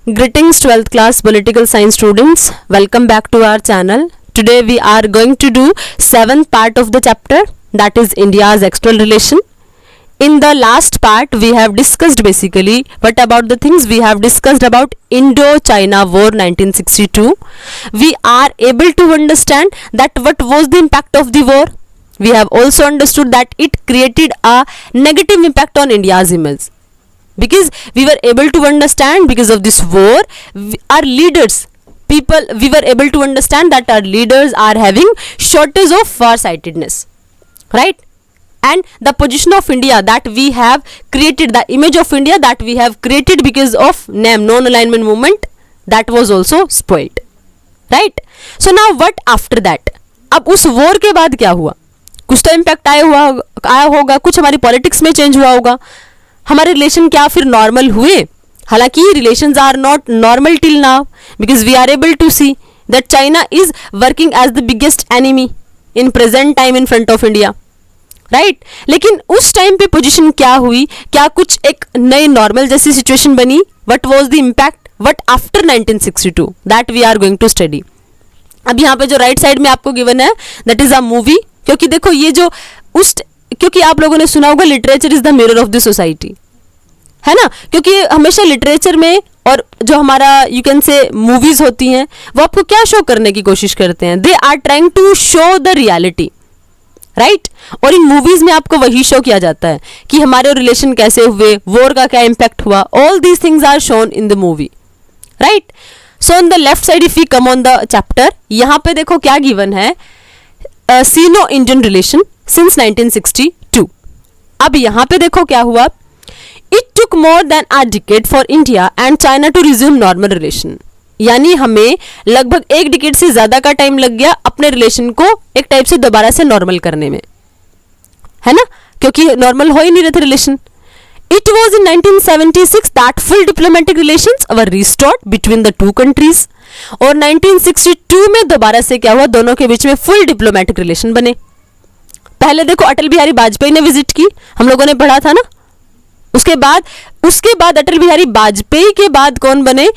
Greetings 12th class political science students. Welcome back to our channel. Today we are going to do 7th part of the chapter, that is India's external relation. In the last part we have discussed basically what about the things we have discussed about Indo-China War 1962. We are able to understand that what was the impact of the war. We have also understood that it created a negative impact on India's image. Because we were able to understand, because of this war, our leaders, we were able to understand that our leaders are having shortage of farsightedness, right? And the position of India that we have created, the image of India that we have created because of NAM, non-alignment movement, that was also spoiled, right? So now what after that? अब उस war के बाद क्या हुआ? कुछ तो impact आया होगा, कुछ हमारी पॉलिटिक्स में चेंज हुआ होगा, हमारे रिलेशन क्या फिर नॉर्मल हुए? हालांकि relations are not normal till now because we are able to see that China is working as the biggest enemy in present time in front of India, right? लेकिन उस time पे position क्या हुई? क्या कुछ एक नई नॉर्मल जैसी सिचुएशन बनी? What was the impact? What after 1962? That we are going to study. अब यहाँ पे जो राइट साइड में आपको गिवन है दैट इज अ मूवी. क्योंकि देखो ये जो क्योंकि आप लोगों ने सुना होगा literature is the mirror of the society, है ना? क्योंकि हमेशा लिटरेचर में और जो हमारा यू कैन से मूवीज होती हैं वो आपको क्या शो करने की कोशिश करते हैं? They are trying to show the reality, right? और इन मूवीज में आपको वही शो किया जाता है कि हमारे रिलेशन कैसे हुए, वॉर का क्या इम्पैक्ट हुआ. All these things are shown in the movie, right? So on the left side if you come on the chapter, यहाँ पे देखो क्या गिवन है, सीनो इंडियन रिलेशन सिंस 1962. अब यहाँ पे देखो क्या हुआ, it took more than a decade for India and China to resume normal relation. यानी हमें लगभग एक डिकेड से ज्यादा का टाइम लग गया अपने रिलेशन को एक टाइप से दोबारा से नॉर्मल करने में, है ना? क्योंकि नॉर्मल हो ही नहीं रहे थे relation. It was in 1976 that full diplomatic relations were restored between the two countries. और 1962 में दोबारा से क्या हुआ, दोनों के बीच में फुल डिप्लोमेटिक रिलेशन बने. पहले देखो अटल बिहारी वाजपेयी ने विजिट की, हम लोगों ने पढ़ा था ना. उसके बाद अटल बिहारी वाजपेयी के बाद कौन बने?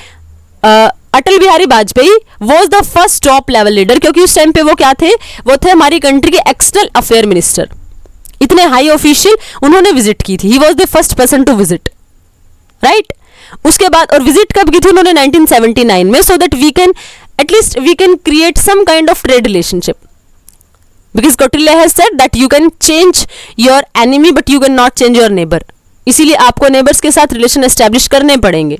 अटल बिहारी वाजपेयी was the first top level leader. क्योंकि उस टाइम पे वो क्या थे? वो थे हमारी कंट्री के एक्सटर्नल अफेयर मिनिस्टर. इतने हाई ऑफिशियल उन्होंने विजिट की थी. He was the first person to visit, right? उसके बाद और विजिट कब की थी उन्होंने? 1979 में. So that we can at least we can create some kind of trade relationship. Because Kautilya has said that you can change your enemy but you can not change your neighbour. इसीलिए आपको नेबर्स के साथ relation establish करने पड़ेंगे,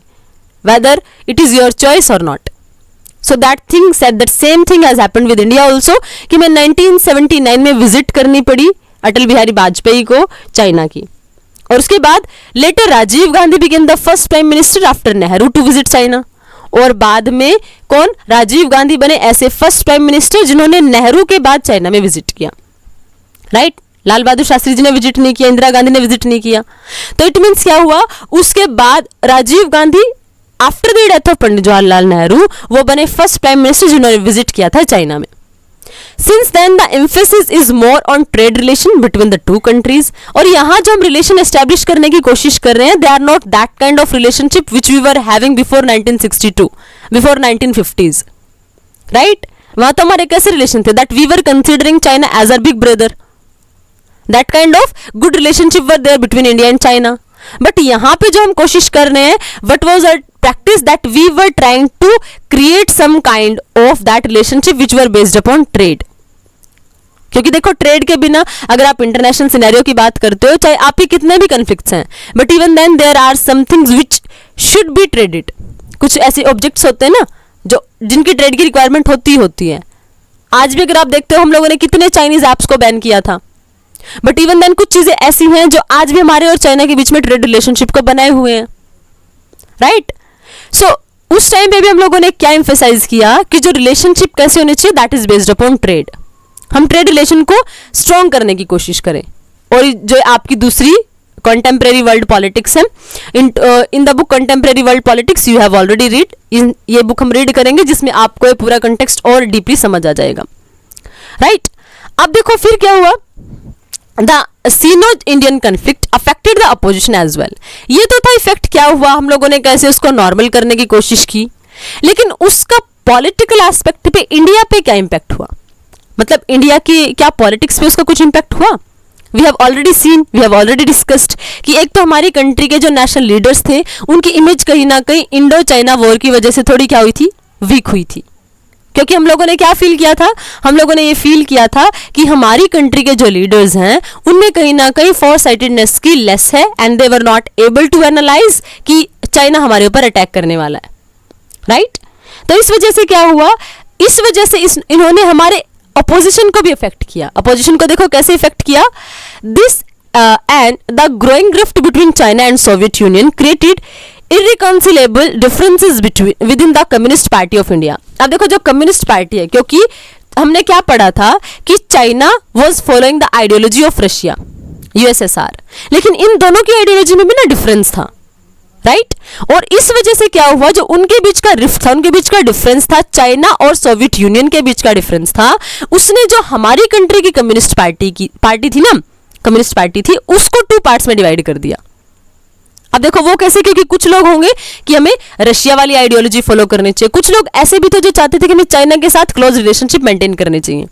whether it is your choice और not. So that thing said that same thing has happened with India also कि मैं 1979 में विजिट करनी पड़ी अटल बिहारी वाजपेयी को चाइना की. और उसके बाद later Rajiv Gandhi became the first prime minister after Nehru to visit China. और बाद में कौन? राजीव गांधी बने ऐसे फर्स्ट प्राइम मिनिस्टर जिन्होंने नेहरू के बाद चाइना में विजिट किया, राइट? लाल बहादुर शास्त्री जी ने विजिट नहीं किया, इंदिरा गांधी ने विजिट नहीं किया. तो इट मीन्स क्या हुआ, उसके बाद Rajiv Gandhi after the death of Pandit Jawaharlal Nehru वो बने फर्स्ट प्राइम मिनिस्टर जिन्होंने विजिट किया था चाइना में. Since then the emphasis is more on trade relation between the two countries. और यहाँ जो हम रिलेशन एस्टेब्लिश करने की कोशिश कर रहे हैं, they are not that kind of relationship which we were having before 1962, before 1950s, right? वहाँ तो हमारे कैसे रिलेशन थे? That we were considering China as our big brother. That kind of good relationship were there between India and China. But यहाँ पे जो हम कोशिश कर रहे हैं, what was our practice? That we were trying to create some kind of that relationship which were based upon trade. क्योंकि देखो ट्रेड के बिना अगर आप इंटरनेशनल सिनेरियो की बात करते हो, चाहे आप ही कितने भी कन्फ्लिक्ट्स हैं, but even then there are some things which should be traded. कुछ ऐसे ऑब्जेक्ट्स होते हैं ना जो जिनकी ट्रेड की रिक्वायरमेंट होती है. आज भी अगर आप देखते हो हम लोगों ने कितने चाइनीज ऐप्स को बैन किया था, बट इवन देन कुछ चीजें ऐसी हैं जो आज भी हमारे और चाइना के बीच में ट्रेड रिलेशनशिप को बनाए हुए हैं, राइट? सो उस टाइम पे भी हम लोगों ने क्या एम्फेसाइज किया कि जो रिलेशनशिप कैसे होनी चाहिए, that is based upon trade. हम ट्रेड रिलेशन को स्ट्रॉन्ग करने की कोशिश करें. और जो आपकी दूसरी कंटेम्प्रेरी वर्ल्ड पॉलिटिक्स है, in the book contemporary world politics you have already read. ये बुक हम रीड करेंगे जिसमें आपको ये पूरा कंटेक्स्ट और डीपली समझ आ जाएगा, राइट? अब देखो फिर क्या हुआ, the Sino Indian conflict affected the opposition as well. ये तो था इफेक्ट, क्या हुआ, हम लोगों ने कैसे उसको नॉर्मल करने की कोशिश की, लेकिन उसका पॉलिटिकल एस्पेक्ट पे इंडिया पे क्या इम्पैक्ट हुआ, मतलब इंडिया की क्या पॉलिटिक्स पे उसका कुछ इम्पैक्ट हुआ। We have already seen, we have already discussed कि एक तो हमारी कंट्री के जो नेशनल लीडर्स थे उनकी इमेज कहीं ना कहीं इंडो चाइना वॉर की वजह से थोड़ी क्या हुई थी, वीक हुई थी। क्योंकि हम लोगों ने क्या फील किया था, हम लोगों ने ये फील किया था कि हमारी कंट्री के जो लीडर्स हैं उनमें कहीं ना कहीं फोर साइटेडनेस की लेस है, and they were not able to analyse कि चाइना हमारे ऊपर अटैक करने वाला है, राइट। तो इस वजह से क्या हुआ, इस वजह से इन्होंने हमारे अपोजिशन को भी इफेक्ट किया। अपोजिशन को देखो कैसे इफेक्ट किया, this and the growing rift between China and Soviet union created irreconcilable differences between within the Communist Party of India। अब देखो जो कम्युनिस्ट पार्टी है, क्योंकि हमने क्या पढ़ा था कि China was following the ideology of Russia, USSR, लेकिन इन दोनों की आइडियोलॉजी में भी ना डिफरेंस था, राइट। और इस वजह से क्या हुआ, जो उनके बीच का रिफ्ट था, उनके बीच का डिफरेंस था, चाइना और सोवियत यूनियन के बीच का डिफरेंस था, उसने जो हमारी कंट्री की कम्युनिस्ट पार्टी थी ना, कम्युनिस्ट पार्टी थी, उसको टू पार्ट्स में डिवाइड कर दिया। अब देखो वो कैसे, क्योंकि कुछ लोग होंगे कि हमें रशिया वाली आइडियोलॉजी फॉलो करनी चाहिए, कुछ लोग ऐसे भी थे जो चाहते थे कि हमें चाइना के साथ क्लोज रिलेशनशिप मेंटेन करने चाहिए।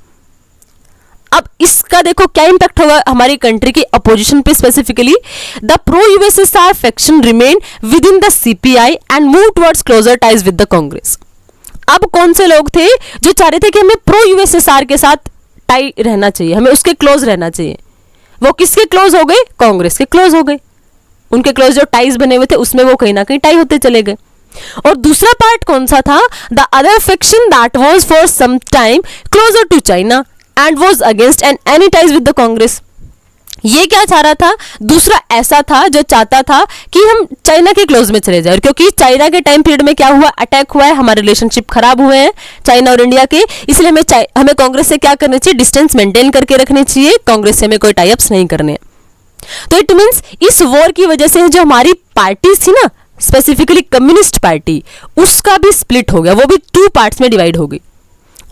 अब इसका देखो क्या इंपैक्ट होगा हमारी कंट्री की अपोजिशन पे, specifically the pro USSR faction remain within the CPI and move towards closer ties with the Congress. अब कौन से लोग थे जो चाह रहे थे कि हमें प्रो यूएसएसआर के साथ टाई रहना चाहिए, हमें उसके क्लोज रहना चाहिए, वो किसके क्लोज हो गए, कांग्रेस के क्लोज हो गए। उनके क्लोज जो टाइज बने हुए थे उसमें वो कहीं ना कहीं टाई होते चले गए। और दूसरा पार्ट कौन सा था, the other faction that was for some time closer to China and was against and any ties with the Congress. ये क्या चाह रहा था, दूसरा ऐसा था जो चाहता था कि हम चाइना के क्लोज में चले जाए, और क्योंकि चाइना के टाइम पीरियड में क्या हुआ, अटैक हुआ है, हमारे रिलेशनशिप खराब हुए हैं चाइना और इंडिया के, इसलिए हमें कांग्रेस से क्या करना चाहिए, डिस्टेंस मेंटेन करके रखनी चाहिए, कांग्रेस से हमें कोई टाई अप्स नहीं करने। तो इट मीन्स इस वॉर की वजह से जो हमारी पार्टीज थी ना, स्पेसिफिकली कम्युनिस्ट पार्टी, उसका भी स्प्लिट हो गया, वो भी टू पार्ट्स में डिवाइड हो गई।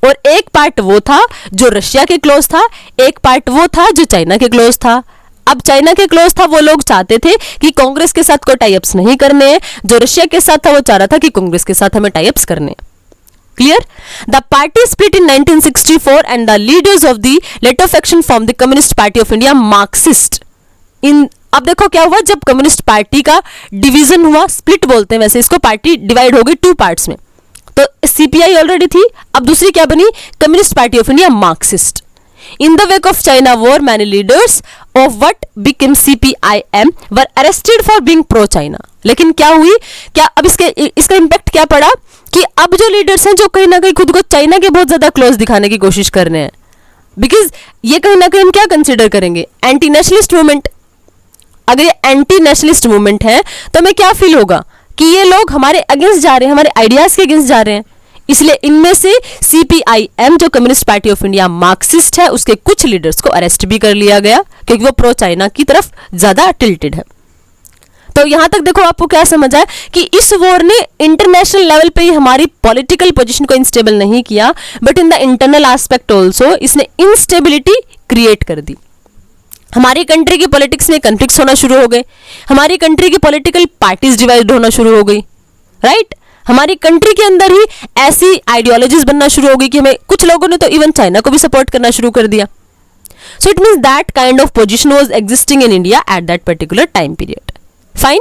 और एक पार्ट वो था जो रशिया के क्लोज था, एक पार्ट वो था जो चाइना के क्लोज था। अब चाइना के क्लोज था, वो लोग चाहते थे कि कांग्रेस के साथ कोई टाई अप्स नहीं करने हैं, जो रशिया के साथ था वो चाह रहा था कि कांग्रेस के साथ हमें टाई अप्स करने हैं। Clear? The party split in 1964 and the leaders of the latter faction formed the Communist Party of India, Marxist। अब देखो क्या हुआ, जब कम्युनिस्ट पार्टी का डिवीजन हुआ, स्प्लिट बोलते हैं वैसे इसको, पार्टी डिवाइड हो गई टू पार्ट्स में। तो सीपीआई ऑलरेडी थी, अब दूसरी क्या बनी, communist party of India, Marxist. In the wake of China war many leaders of what became CPIM were arrested for being pro China. लेकिन क्या हुई, क्या अब इसका इंपैक्ट क्या पड़ा कि अब जो लीडर्स हैं जो कहीं ना कहीं खुद को चाइना के बहुत ज्यादा क्लोज दिखाने की कोशिश कर रहे हैं, बिकॉज ये कहीं ना कहीं हम क्या कंसिडर करेंगे, एंटी नेशनलिस्ट मूवमेंट। अगर ये एंटी नेशनलिस्ट मूवमेंट है तो हमें क्या फील होगा कि ये लोग हमारे अगेंस्ट जा रहे हैं, हमारे आइडियाज के अगेंस्ट जा रहे हैं। इसलिए इनमें से सीपीआईएम जो communist party of India Marxist है, उसके कुछ लीडर्स को अरेस्ट भी कर लिया गया क्योंकि वो प्रो चाइना की तरफ ज्यादा टिल्टेड है। तो यहां तक देखो आपको क्या समझ आया कि इस वॉर ने इंटरनेशनल लेवल पे हमारी पॉलिटिकल पोजीशन को इंस्टेबल नहीं किया, but in the internal aspect also इसने इंस्टेबिलिटी क्रिएट कर दी। हमारी कंट्री की पॉलिटिक्स में कॉन्फ्लिक्ट्स होना शुरू हो गए, हमारी कंट्री की पॉलिटिकल पार्टीज डिवाइड होना शुरू हो गई, राइट। हमारी कंट्री के अंदर ही ऐसी आइडियोलॉजीज बनना शुरू हो गई कि हमें कुछ लोगों ने तो इवन चाइना को भी सपोर्ट करना शुरू कर दिया। So it means that kind of position was existing in India at that particular time period. Fine.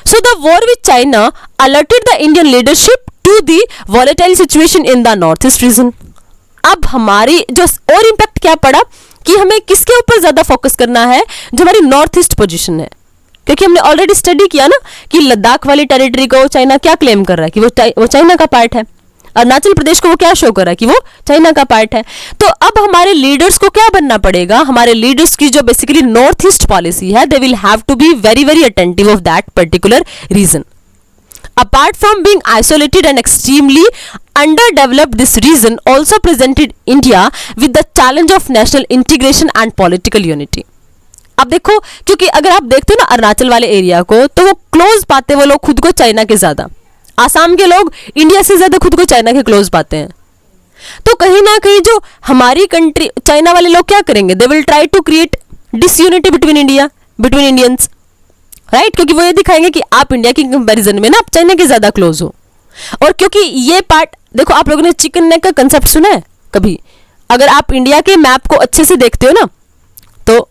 So the war with China alerted the Indian leadership to the volatile situation in the north east region। अब हमारी जो और impact क्या पड़ा कि हमें किसके ऊपर ज्यादा फोकस करना है, जो हमारी नॉर्थ ईस्ट पोजीशन है, क्योंकि हमने ऑलरेडी स्टडी किया ना कि लद्दाख वाली टेरिटरी को चाइना क्या क्लेम कर रहा है कि वो चाइना का पार्ट है, अरुणाचल प्रदेश को वो क्या शो कर रहा है कि वो चाइना का पार्ट है। तो अब हमारे लीडर्स को क्या बनना पड़ेगा, हमारे लीडर्स की जो बेसिकली नॉर्थ ईस्ट पॉलिसी है, they will have to be very very attentive of that particular region. Apart from being isolated and extremely underdeveloped, this region also presented India with the challenge of national integration and political unity। अब देखो, क्योंकि अगर आप देखते हो ना अरुणाचल वाले area को, तो वो क्लोज पाते वो लोग खुद को चाइना के ज्यादा, आसाम के लोग इंडिया से ज्यादा खुद को चाइना के क्लोज पाते हैं। तो कहीं ना कहीं जो हमारी कंट्री, चाइना वाले लोग क्या करेंगे, they will try to create disunity between Indians, right, क्योंकि वो ये दिखाएंगे कि आप इंडिया की कंपैरिजन में ना आप चाइना के ज्यादा क्लोज हो। और क्योंकि ये पार्ट देखो, आप लोगों ने चिकन नेक का कंसेप्ट सुना है कभी? अगर आप इंडिया के मैप को अच्छे से देखते हो ना, तो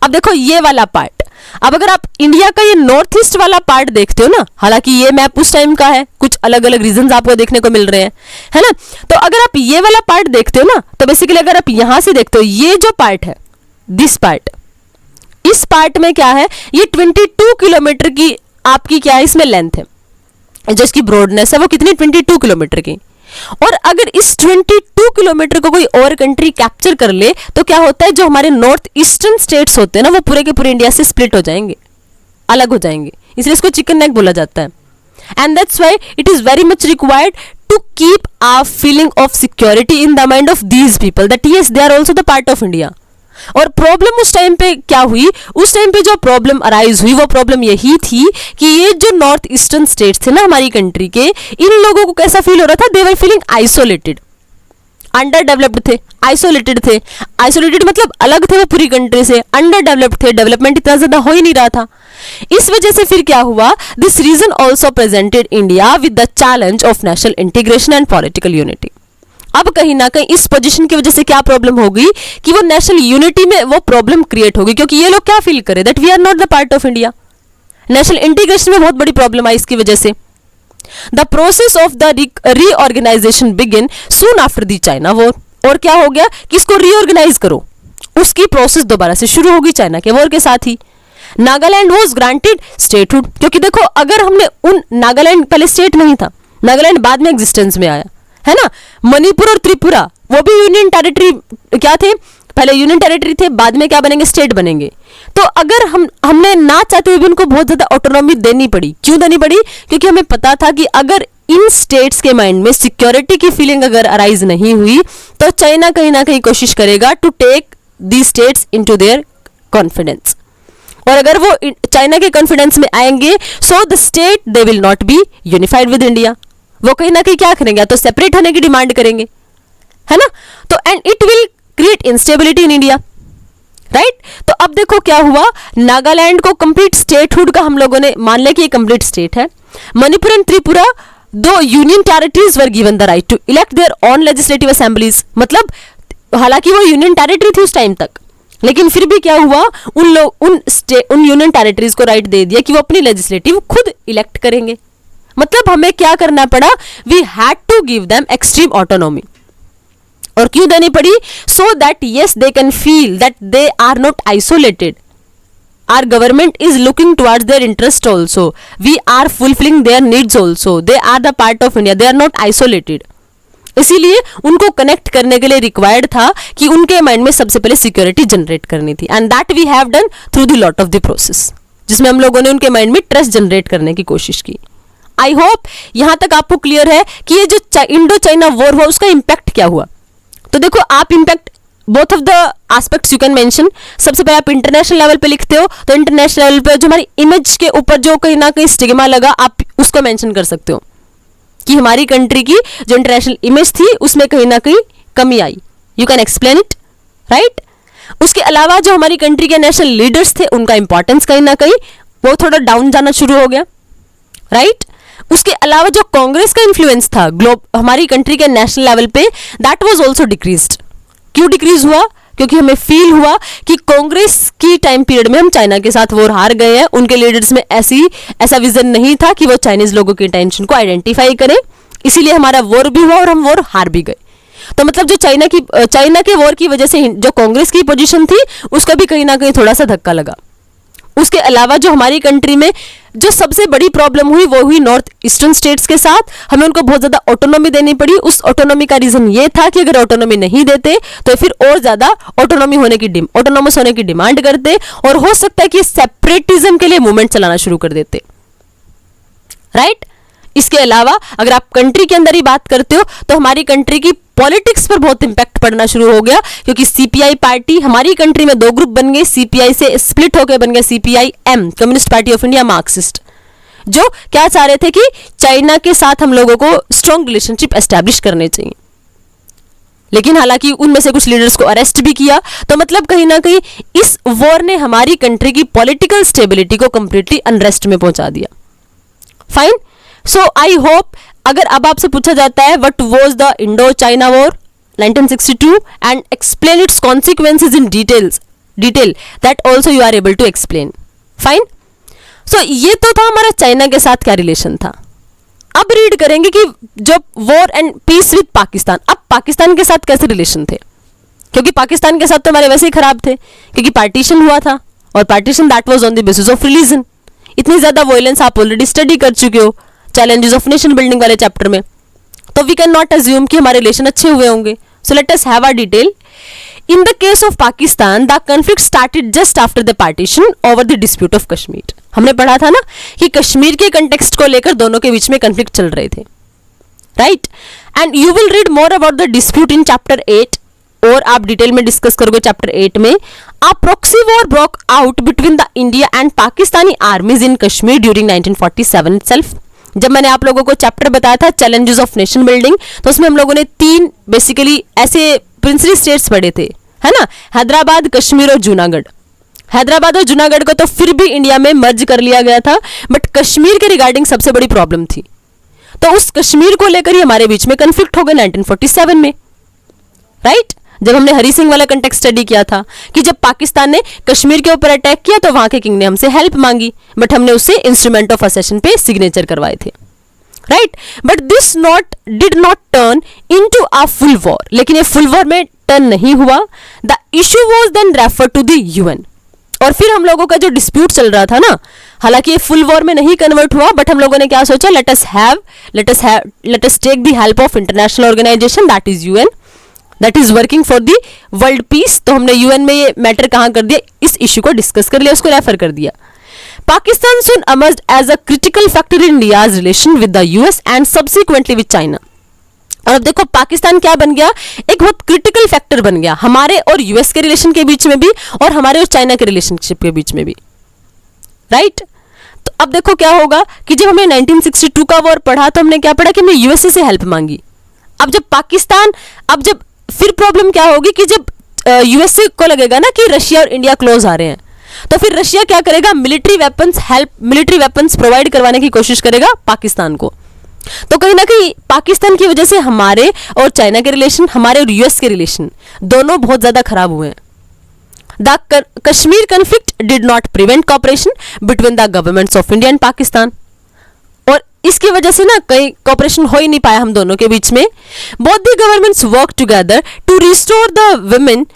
अब देखो ये वाला पार्ट, अब अगर आप इंडिया का ये नॉर्थ ईस्ट वाला पार्ट देखते हो ना, हालांकि ये मैप उस टाइम का है, कुछ अलग अलग रीजंस आपको देखने को मिल रहे हैं, है ना, तो अगर आप ये वाला पार्ट देखते हो ना, तो बेसिकली अगर आप यहां से देखते हो, ये जो पार्ट है, दिस पार्ट, इस पार्ट में क्या है, ये 22 किलोमीटर की आपकी क्या है इसमें लेंथ है, जो इसकी ब्रॉडनेस है वो कितनी, 22 किलोमीटर की। और अगर इस 22 किलोमीटर को कोई और कंट्री कैप्चर कर ले तो क्या होता है, जो हमारे नॉर्थ ईस्टर्न स्टेट्स होते हैं ना, वो पूरे के पूरे इंडिया से स्प्लिट हो जाएंगे, अलग हो जाएंगे, इसलिए इसको चिकन नेक बोला जाता है। And that's why it is very much required to keep a feeling of security in the mind of these people that yes they are also the part of India. और problem उस time पे क्या हुई, उस time पे जो problem arise हुई वो प्रॉब्लम यही थी कि ये जो नॉर्थ ईस्टर्न स्टेट्स थे ना हमारी कंट्री के, इन लोगों को कैसा फील हो रहा था, they were feeling isolated, under developed थे, आइसोलेटेड थे, आइसोलेटेड मतलब अलग थे वो पूरी कंट्री से, अंडर डेवलप्ड थे, डेवलपमेंट इतना ज्यादा हो ही नहीं रहा था। इस वजह से फिर क्या हुआ, this region also presented India with the challenge of national integration and political unity. अब कहीं ना कहीं इस पोजीशन की वजह से क्या प्रॉब्लम होगी कि वो नेशनल यूनिटी में वो प्रॉब्लम क्रिएट होगी, क्योंकि ये लोग क्या फील करे, that we are not the part of India. National integration में बहुत बड़ी प्रॉब्लम आई इसकी वजह से। The process of the reorganisation begin soon after the China war. और क्या हो गया कि इसको रीऑर्गेनाइज करो, उसकी प्रोसेस दोबारा से शुरू होगी चाइना के वॉर के साथ ही। नागालैंड वॉज ग्रांटेड स्टेटहुड, क्योंकि देखो अगर हमने उन, नागालैंड पहले स्टेट नहीं था, नागालैंड बाद में एग्जिस्टेंस में आया, है ना। मणिपुर और त्रिपुरा वो भी यूनियन टेरिटरी क्या थे, पहले यूनियन टेरिटरी थे, बाद में क्या बनेंगे, स्टेट बनेंगे। तो अगर हमने ना चाहते हुए भी उनको बहुत ज्यादा ऑटोनॉमी देनी पड़ी, क्यों देनी पड़ी, क्योंकि हमें पता था कि अगर इन स्टेट्स के माइंड में सिक्योरिटी की फीलिंग अगर अराइज नहीं हुई तो चाइना कहीं ना कहीं कोशिश करेगा to take the states into their confidence. और अगर वो चाइना के कॉन्फिडेंस में आएंगे, so the state they will not be unified with India, वो कहीं ना कहीं क्या करेंगे, तो सेपरेट होने की डिमांड करेंगे, है ना। तो and it will create instability in India, right. तो अब देखो क्या हुआ, नागालैंड को कंप्लीट स्टेटहुड का हम लोगों ने मान लिया कि ये कंप्लीट स्टेट है। मणिपुर एंड त्रिपुरा दो union territories were given the right to elect their own legislative assemblies, मतलब हालांकि वो यूनियन टेरिटरी थी उस टाइम तक, लेकिन फिर भी क्या हुआ, उन यूनियन टेरिटरीज को राइट दे दिया कि वो अपनी लेजिस्लेटिव खुद इलेक्ट करेंगे। मतलब हमें क्या करना पड़ा, we had to give them extreme autonomy. और क्यों देनी पड़ी, so that yes they can feel that they are not isolated, our government is looking towards their interest also, we are fulfilling their needs also, they are the part of India, they are not isolated. इसीलिए उनको connect करने के लिए required था कि उनके mind में सबसे पहले सिक्योरिटी जनरेट करनी थी, and that we have done through the lot of the process, जिसमें हम लोगों ने उनके माइंड में ट्रस्ट जनरेट करने की कोशिश की। आई होप यहां तक आपको क्लियर है कि ये जो इंडो चाइना वॉर हुआ उसका इंपैक्ट क्या हुआ। तो देखो आप impact both of the aspects you can mention. सबसे पहले आप इंटरनेशनल लेवल पे लिखते हो तो इंटरनेशनल लेवल पे जो हमारी इमेज के ऊपर जो कहीं ना कहीं स्टिग्मा लगा, आप उसको मेंशन कर सकते हो कि हमारी कंट्री की जो इंटरनेशनल इमेज थी उसमें कहीं ना कहीं कमी आई, you can explain it, right. उसके अलावा जो हमारी कंट्री के नेशनल लीडर्स थे उनका इंपॉर्टेंस कहीं ना कहीं वो थोड़ा डाउन जाना शुरू हो गया, राइट। उसके अलावा जो कांग्रेस का इन्फ्लुएंस था हमारी कंट्री के नेशनल लेवल पे, दैट वाज आल्सो डिक्रीज्ड। क्यों डिक्रीज हुआ, क्योंकि हमें फील हुआ कि कांग्रेस की टाइम पीरियड में हम चाइना के साथ वॉर हार गए हैं, उनके लीडर्स में ऐसा विजन नहीं था कि वो चाइनीज लोगों की टेंशन को आइडेंटिफाई करें, इसीलिए हमारा वॉर भी हुआ और हम वॉर हार भी गए। तो मतलब जो चाइना के वॉर की वजह से जो कांग्रेस की पोजीशन थी उसको भी कहीं ना कहीं थोड़ा सा धक्का लगा। उसके अलावा जो हमारी कंट्री में जो सबसे बड़ी प्रॉब्लम हुई वो हुई नॉर्थ ईस्टर्न स्टेट्स के साथ, हमें उनको बहुत ज्यादा ऑटोनॉमी देनी पड़ी। उस ऑटोनॉमी का रीजन ये था कि अगर ऑटोनॉमी नहीं देते तो फिर और ज्यादा ऑटोनॉमस होने की डिमांड करते और हो सकता है कि सेपरेटिज्म के लिए मूवमेंट चलाना शुरू कर देते, राइट। इसके अलावा अगर आप कंट्री के अंदर ही बात करते हो तो हमारी कंट्री की पॉलिटिक्स पर बहुत इंपैक्ट पड़ना शुरू हो गया, क्योंकि सीपीआई पार्टी हमारी कंट्री में दो ग्रुप बन गए, सीपीआई से स्प्लिट होकर बन गया CPI M, communist party of India Marxist, जो क्या चाह रहे थे कि चाइना के साथ हम लोगों को स्ट्रॉन्ग रिलेशनशिप एस्टैब्लिश करने चाहिए, लेकिन हालांकि उनमें से कुछ लीडर्स को अरेस्ट भी किया। तो मतलब कहीं ना कहीं इस वॉर ने हमारी कंट्री की पॉलिटिकल स्टेबिलिटी को कंप्लीटली अनरेस्ट में पहुंचा दिया। फाइन, सो आई होप अगर अब आपसे पूछा जाता है what was the Indo China war 1962 and explain its consequences in detail that also you are able to explain. Fine, so ये तो था हमारा चाइना के साथ क्या रिलेशन था। अब रीड करेंगे कि जब war and peace with Pakistan, अब पाकिस्तान के साथ कैसे रिलेशन थे, क्योंकि पाकिस्तान के साथ तो हमारे वैसे ही खराब थे क्योंकि पार्टीशन हुआ था और partition that was on the basis of religion. इतनी ज्यादा वॉयलेंस आप ऑलरेडी स्टडी कर चुके हो चैलेंजेस ऑफ नेशन बिल्डिंग वाले चैप्टर में, तो वी कैन नॉट अज्यूम कि हमारे रिलेशन अच्छे हुए होंगे। So let us have a detail. In the case of Pakistan, the conflict started just after the partition over the dispute of Kashmir. हमने पढ़ा था ना कि कश्मीर के कंटेक्स्ट को लेकर दोनों के बीच में कंफ्लिक्ट चल रहे थे, right? And you will read more about the dispute in chapter 8, और आप डिटेल में डिस्कस करोगे चैप्टर 8 में। A proxy war broke out between the India and Pakistani armies in Kashmir during 1947 itself. जब मैंने आप लोगों को चैप्टर बताया था चैलेंजेस ऑफ नेशन बिल्डिंग, तो उसमें हम लोगों ने 3 बेसिकली ऐसे प्रिंसली स्टेट्स पढ़े थे, है ना, हैदराबाद, कश्मीर और जूनागढ़। हैदराबाद और जूनागढ़ को तो फिर भी इंडिया में मर्ज कर लिया गया था, बट कश्मीर के रिगार्डिंग सबसे बड़ी प्रॉब्लम थी, तो उस कश्मीर को लेकर ही हमारे बीच में कंफ्लिक्ट हो गया 1947 में, राइट? जब हमने हरी सिंह वाला कंटेक्स्ट स्टडी किया था कि जब पाकिस्तान ने कश्मीर के ऊपर अटैक किया तो वहां के किंग ने हमसे हेल्प मांगी, बट हमने उससे इंस्ट्रूमेंट ऑफ असेशन पे सिग्नेचर करवाए थे, right? But this did not turn into a full war, लेकिन ये फुल वॉर में टर्न नहीं हुआ। The issue was then refer to the UN, और फिर हम लोगों का जो डिस्प्यूट चल रहा था ना, हालांकि ये फुल वॉर में नहीं कन्वर्ट हुआ, बट हम लोगों ने क्या सोचा, let us take the help of international organisation that is UN, that is working for the world peace. तो हमने यूएन में ये मैटर कहां कर दिया, इस इश्यू को डिस्कस कर लिया, उसको रेफर कर दिया। Pakistan soon emerged as a critical factor in India's relation with the US and subsequently with China. और अब देखो पाकिस्तान क्या बन गया, एक बहुत क्रिटिकल फैक्टर बन गया हमारे और यूएस के रिलेशन के बीच में भी, और हमारे और चाइना के रिलेशनशिप के बीच में भी, राइट? तो अब देखो क्या होगा कि जब हमने 1962 का वॉर पढ़ा तो हमने क्या पढ़ा कि हमने यूएसए से हेल्प मांगी। अब जब फिर प्रॉब्लम क्या होगी कि जब यूएसए को लगेगा ना कि रशिया और इंडिया क्लोज आ रहे हैं, तो फिर रशिया क्या करेगा, मिलिट्री वेपन्स प्रोवाइड करवाने की कोशिश करेगा पाकिस्तान को। तो कहीं ना कहीं पाकिस्तान की वजह से हमारे और चाइना के रिलेशन, हमारे और यूएस के रिलेशन दोनों बहुत ज्यादा खराब हुए हैं। The Kashmir conflict did not prevent cooperation between the governments of India and Pakistan, और इसकी वजह से ना कहीं कॉपरेशन हो ही नहीं पाया हम दोनों के बीच में। Both the governments work together to restore the women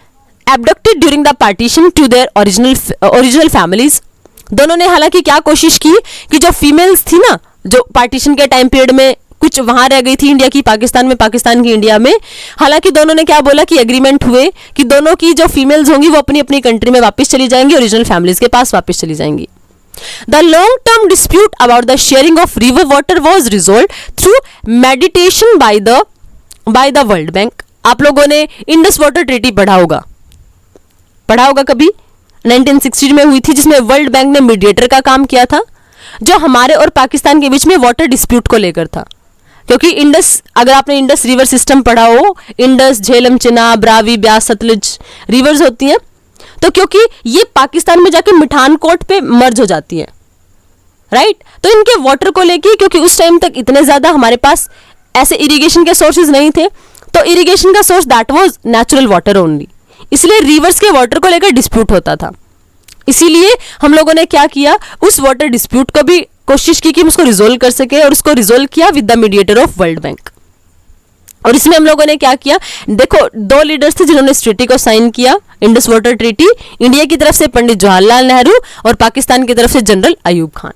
abducted during the partition to their original families. दोनों ने हालांकि क्या कोशिश की कि जो फीमेल्स थी ना, जो पार्टीशन के टाइम पीरियड में कुछ वहां रह गई थी इंडिया की पाकिस्तान में, पाकिस्तान की इंडिया में, हालांकि दोनों ने क्या बोला कि एग्रीमेंट हुए कि दोनों की जो फीमेल्स होंगी वो अपनी अपनी कंट्री में वापस चली जाएंगी, ओरिजिनल फैमिलीज के पास वापस चली जाएंगी। The long-term dispute about the sharing of river water was resolved through mediation by the World Bank. आप लोगों ने इंडस वाटर ट्रीटी पढ़ा होगा कभी, 1960 में हुई थी, जिसमें वर्ल्ड बैंक ने मीडिएटर का काम किया था, जो हमारे और पाकिस्तान के बीच में वाटर डिस्प्यूट को लेकर था। क्योंकि इंडस, अगर आपने इंडस रिवर सिस्टम पढ़ा हो, इंडस, झेलम, चिनाब, रावी, ब्यास, सतलुज रिवर्स होती हैं, तो क्योंकि ये पाकिस्तान में जाके मिठानकोट पे मर्ज हो जाती है, राइट? तो इनके वाटर को लेके, क्योंकि उस टाइम तक इतने ज्यादा हमारे पास ऐसे इरिगेशन के सोर्सेज नहीं थे, तो इरिगेशन का source that was natural water only, इसलिए रिवर्स के वाटर को लेकर डिस्प्यूट होता था। इसीलिए हम लोगों ने क्या किया, उस वाटर डिस्प्यूट को भी कोशिश की कि हम उसको रिजोल्व कर सके, और उसको रिजोल्व किया with the mediator of world bank. और इसमें हम लोगों ने क्या किया, देखो 2 लीडर्स थे जिन्होंने इस ट्रीटी को साइन किया, इंडस वाटर ट्रीटी, इंडिया की तरफ से पंडित जवाहरलाल नेहरू और पाकिस्तान की तरफ से जनरल अयूब खान।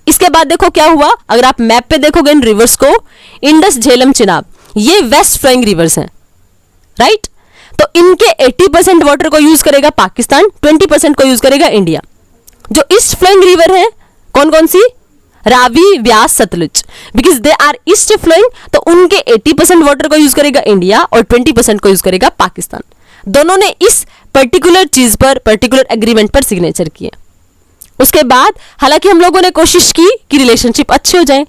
इसके बाद देखो क्या हुआ, अगर आप मैप पे देखोगे इन रिवर्स को, इंडस, झेलम, चिनाब, ये वेस्ट फ्लोइंग रिवर्स हैं, राइट? तो इनके 80% वाटर को यूज करेगा पाकिस्तान, 20% को यूज करेगा इंडिया। जो ईस्ट फ्लोइंग रिवर है कौन कौन सी, Ravi, Vyas, Sutlej, because they are east flowing, तो उनके 80% वाटर को यूज करेगा इंडिया और 20% को यूज करेगा पाकिस्तान। दोनों ने इस पर्टिकुलर चीज पर, पर्टिकुलर एग्रीमेंट पर सिग्नेचर किए। उसके बाद हालांकि हम लोगों ने कोशिश की कि रिलेशनशिप अच्छे हो जाए,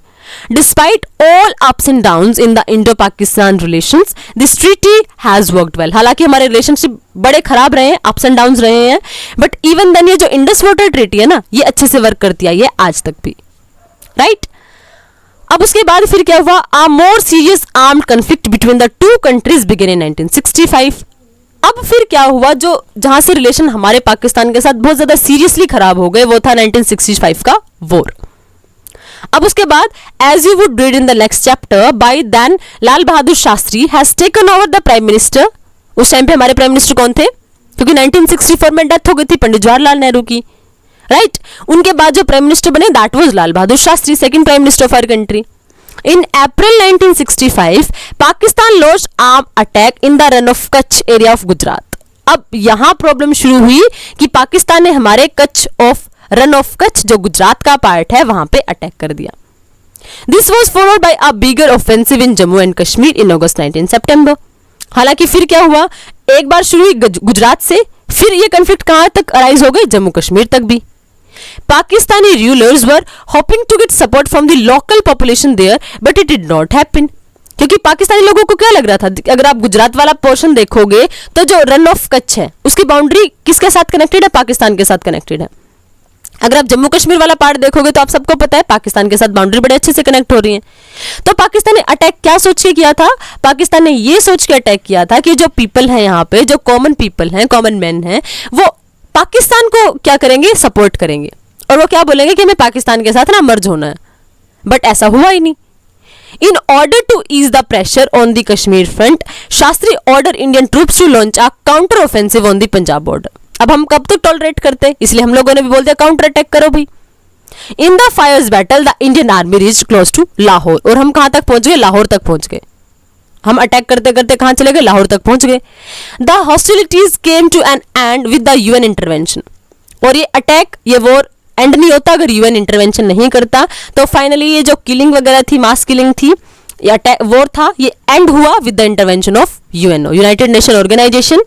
Despite all ups and downs in the Indo-Pakistan relations, this treaty has worked well. हालांकि हमारे रिलेशनशिप बड़े खराब रहे हैं, अप्स एंड डाउन्स रहे हैं, बट इवन देन ये जो इंडस वाटर ट्रीटी है ना, ये अच्छे से वर्क करती आई है आज तक भी, राइट? अब उसके बाद फिर क्या हुआ? A more serious armed conflict between the two countries began in 1965. अब फिर क्या हुआ? जो जहां से रिलेशन हमारे पाकिस्तान के साथ बहुत ज्यादा सीरियसली खराब हो गए, वो था 1965 का वॉर. अब उसके बाद, as you would read in the next chapter, by then Lal Bahadur Shastri has taken over the prime minister. उस टाइम पे हमारे प्राइम मिनिस्टर कौन थे? क्योंकि 1964 में डेथ हो गई थी पंडित जवाहरलाल नेहरू की, राइट? उनके बाद जो प्राइम मिनिस्टर बने, that was Lal Bahadur Shastri, second prime minister of our country. In April 1965, Pakistan launched armed attack in the run of Kutch area of Gujarat. अब यहाँ प्रॉब्लम शुरू हुई कि पाकिस्तान ने हमारे रन ऑफ कच्छ जो गुजरात का पार्ट है वहां पे अटैक कर दिया. This was followed by a bigger offensive in Jammu and Kashmir in August 19 September. हालांकि फिर क्या हुआ? एक बार शुरू हुई गुजरात से, फिर ये कॉन्फ्लिक्ट कहां तक अराइज हो गई? जम्मू कश्मीर तक भी. Pakistani rulers were hoping to get support from the local population there, but it did not happen. क्योंकि पाकिस्तानी लोगों को क्या लग रहा था? अगर आप गुजरात वाला पोर्शन देखोगे तो जो रन ऑफ कच्छ है उसकी बाउंड्री किसके साथ कनेक्टेड है? पाकिस्तान के साथ कनेक्टेड है. अगर आप जम्मू कश्मीर वाला पार्ट देखोगे तो आप सबको पता है पाकिस्तान के साथ बाउंड्री बड़े अच्छे से कनेक्ट हो रही है. तो पाकिस्तान ने अटैक क्या सोच के किया था? पाकिस्तान ने ये सोच के अटैक किया था कि जो पीपल है यहाँ पे, जो कॉमन पीपल हैं, कॉमन मैन हैं, वो पाकिस्तान को क्या करेंगे? सपोर्ट करेंगे, और वो क्या बोलेंगे कि हमें पाकिस्तान के साथ ना मर्ज होना है. बट ऐसा हुआ ही नहीं. In order to ease the pressure on the Kashmir front, Shastri order Indian troops to launch a counter offensive on the Punjab border. अब हम कब तक टॉलरेट करते, इसलिए हम लोगों ने भी बोल दिया काउंटर अटैक करो भाई. In the fierce battle the Indian army reached close to Lahore. और हम कहां तक पहुंच गए? लाहौर तक पहुंच गए. हम अटैक करते करते कहां चले गए? लाहौर तक पहुंच गए. The hostilities came to an end with the UN intervention. और ये अटैक, ये वॉर एंड नहीं होता अगर यूएन इंटरवेंशन नहीं करता. तो फाइनली ये जो किलिंग वगैरह थी, मास किलिंग थी, ये अटैक वॉर था, ये एंड हुआ with the intervention of UNO, United Nation Organisation.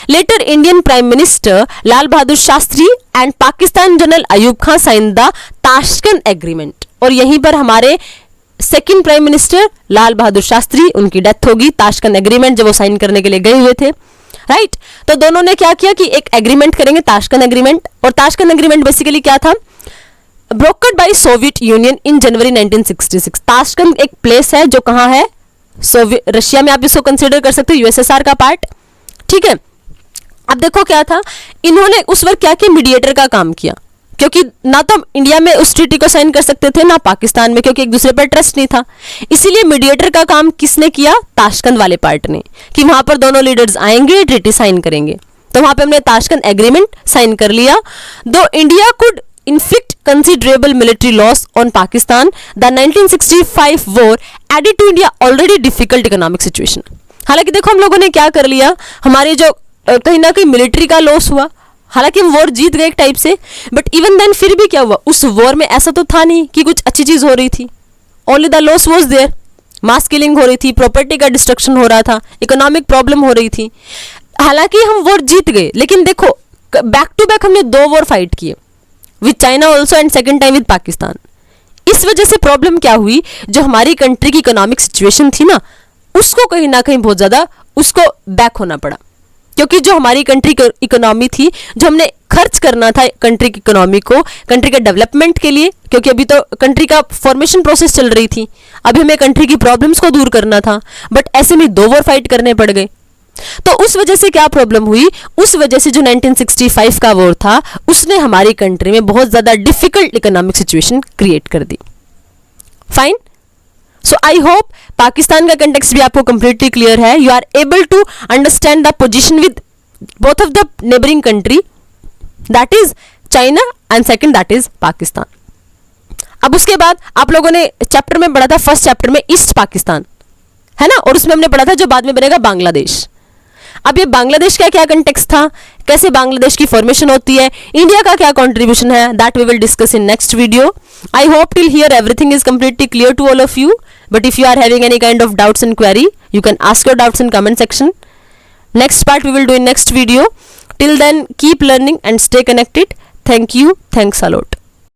Later Indian prime minister Lal Bahadur Shastri and Pakistan general Ayub Khan sign the Tashkent agreement. और यहीं पर हमारे second prime minister Lal Bahadur Shastri, उनकी डेथ होगी. ताशकंद एग्रीमेंट जब वो साइन करने के लिए गए हुए थे, राइट? तो दोनों ने क्या किया कि एक एग्रीमेंट करेंगे, ताशकंद एग्रीमेंट. और ताशकंद एग्रीमेंट बेसिकली क्या था? Brokered bye Soviet union in January 1966. Tashkent एक प्लेस है जो कहां है? रशिया में. आप इसको कंसीडर कर सकते हो यूएसएसआर का पार्ट, ठीक है? अब देखो क्या था, इन्होंने उस वक्त क्या किया? मीडिएटर का काम किया, क्योंकि ना तो इंडिया में उस ट्रीटी को साइन कर सकते थे ना पाकिस्तान में, क्योंकि एक दूसरे पर ट्रस्ट नहीं था. इसीलिए मीडिएटर का काम किसने किया? ताशकंद वाले पार्ट ने, कि वहां पर दोनों लीडर्स आएंगे, ट्रीटी साइन करेंगे. तो वहां पे हमने ताशकंद एग्रीमेंट साइन कर लिया. दो India could inflict considerable military loss on Pakistan, the 1965 war added to India already difficult economic situation. हालांकि देखो हम लोगों ने क्या कर लिया, हमारे जो कहीं ना कहीं मिलिट्री का लॉस हुआ. हालांकि हम वॉर जीत गए एक टाइप से, बट इवन देन फिर भी क्या हुआ? उस वॉर में ऐसा तो था नहीं कि कुछ अच्छी चीज हो रही थी. Only the loss was there. Mass killing हो रही थी, प्रॉपर्टी का डिस्ट्रक्शन हो रहा था, इकोनॉमिक प्रॉब्लम हो रही थी. हालांकि हम वॉर जीत गए, लेकिन देखो बैक टू बैक हमने दो वॉर फाइट किए, with China also and second time with Pakistan. इस वजह से प्रॉब्लम क्या हुई? जो हमारी कंट्री की इकोनॉमिक सिचुएशन थी ना, उसको कहीं ना कहीं बहुत ज्यादा उसको बैक होना पड़ा. क्योंकि जो हमारी कंट्री की इकोनॉमी थी, जो हमने खर्च करना था कंट्री की इकोनॉमी को, कंट्री के डेवलपमेंट के लिए, क्योंकि अभी तो कंट्री का फॉर्मेशन प्रोसेस चल रही थी, अभी हमें कंट्री की प्रॉब्लम्स को दूर करना था, बट ऐसे में दो वॉर फाइट करने पड़ गए. तो उस वजह से क्या प्रॉब्लम हुई? उस वजह से जो 1965 का वॉर था, उसने हमारी कंट्री में बहुत ज्यादा डिफिकल्ट इकोनॉमिक सिचुएशन क्रिएट कर दी. Fine. So I hope Pakistan का कंटेक्स्ट भी आपको कंप्लीटली क्लियर है. You are able to understand the position with both of the neighbouring country, that is China and second that is Pakistan. अब उसके बाद आप लोगों ने चैप्टर में पढ़ा था, फर्स्ट चैप्टर में ईस्ट पाकिस्तान है ना, और उसमें हमने पढ़ा था जो बाद में बनेगा बांग्लादेश. अब ये बांग्लादेश का क्या कंटेक्स्ट था, कैसे बांग्लादेश की फॉर्मेशन होती है, इंडिया का क्या कंट्रीब्यूशन है, that we will discuss in next video. I hope till here everything is completely clear to all of you, but if you are having any kind of doubts and query, you can ask your doubts in comment section. Next part we will do in next video. Till then, keep learning and stay connected. Thank you. Thanks a lot.